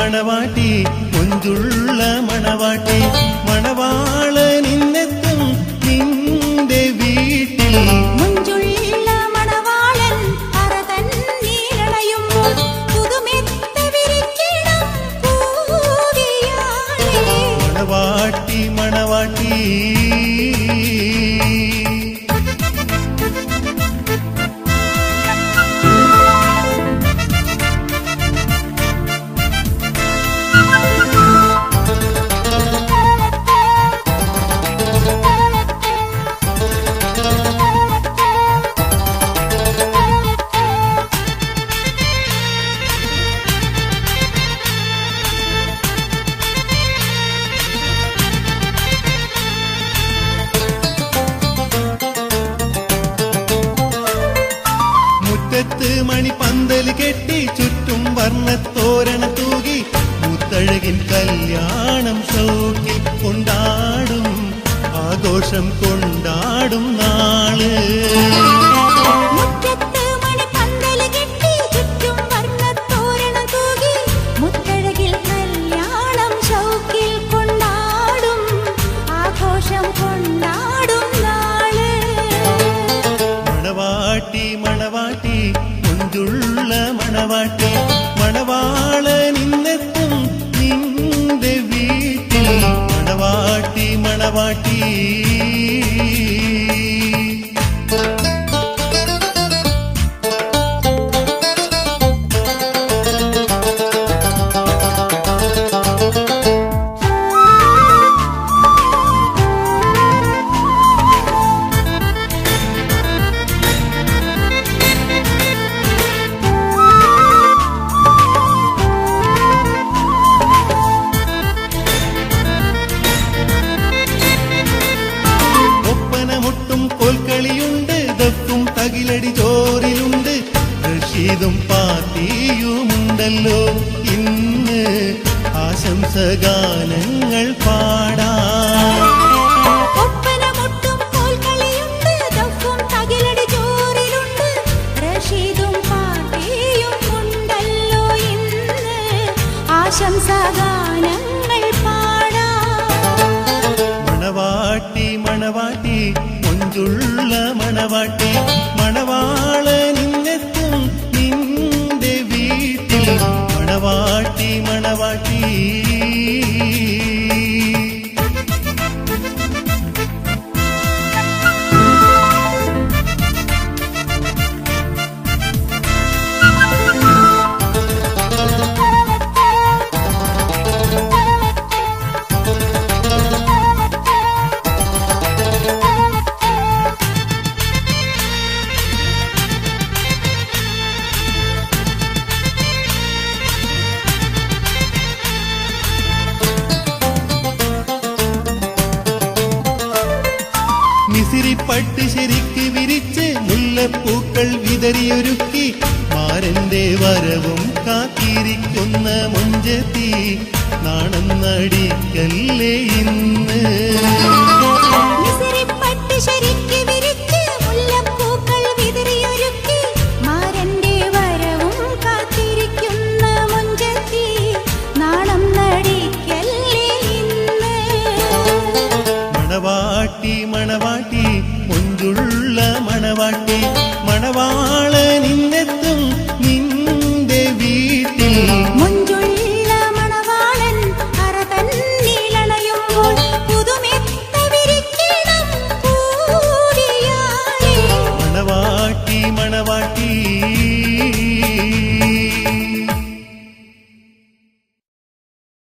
മണവാട്ടി കൊഞ്ചുള്ള മണവാട്ടി മണവാളനിന്നെത്തും നിന്റെ വീട്ടിൽ മുഞ്ചുള്ള മണവാളൻ അറതന്നീളയുമ്പോൾ പുതുമെത്ത വിരിക്കണം പൂവിയാളെ മണവാട്ടി മണവാട്ടി മുറ്റത്ത് മണിപ്പന്തൽ കെട്ടി ചുറ്റും വർണ്ണത്തോരണ തൂകി മുത്തഴകിൻ കല്യാണം ഷൗക്കിൽ കൊണ്ടാടും ആഘോഷം കൊണ്ടാടും നാള് മുറ്റത്ത് മണിപ്പന്തൽ കെട്ടി ചുറ്റും വർണ്ണത്തോരണം തൂകി മുത്തഴകിൽ കല്യാണം ഷൗക്കിൽ കൊണ്ടാടും ആഘോഷം കൊണ്ടാടും നാള് മണവാട്ടി മണവാട്ടി കൊഞ്ചുള്ള മണവാട്ടി മണവാളനിന്നെത്തും നിന്റെ വീട്ടിൽ മണവാട്ടി മണവാട്ടി കോൽക്കളിയുണ്ട് ദഫും തകിലടി ചോറിലുണ്ട് റഷീദും പാത്തിയുമുണ്ടല്ലോ ഇന്ന് ആശംസഗാനങ്ങൾ പാടാം ഒപ്പനമുട്ടും കോൽക്കളിയുണ്ട് ദഫും തകിലടി ചോറിലുണ്ട് റഷീദും പാർട്ടിയും ഉണ്ടല്ലോ ഇന്ന് ആശംസഗാനങ്ങൾ പാടാം മണവാട്ടി മണവാട്ടി കൊഞ്ചുള്ള മണവാട്ടി മണവാളനിന്നെത്തും നിന്റെ വീട്ടിൽ മണവാട്ടി മണവാട്ടി മിസിരിപ്പട്ട് ശരിക്ക് വിരിച്ച് മുല്ലപ്പൂക്കൾ വിതറിയൊരുക്കി മാരന്റെ വരവും കാത്തിരിക്കുന്ന മുഞ്ചത്തി നാണം നടിക്കല്ലേ ഇന്ന്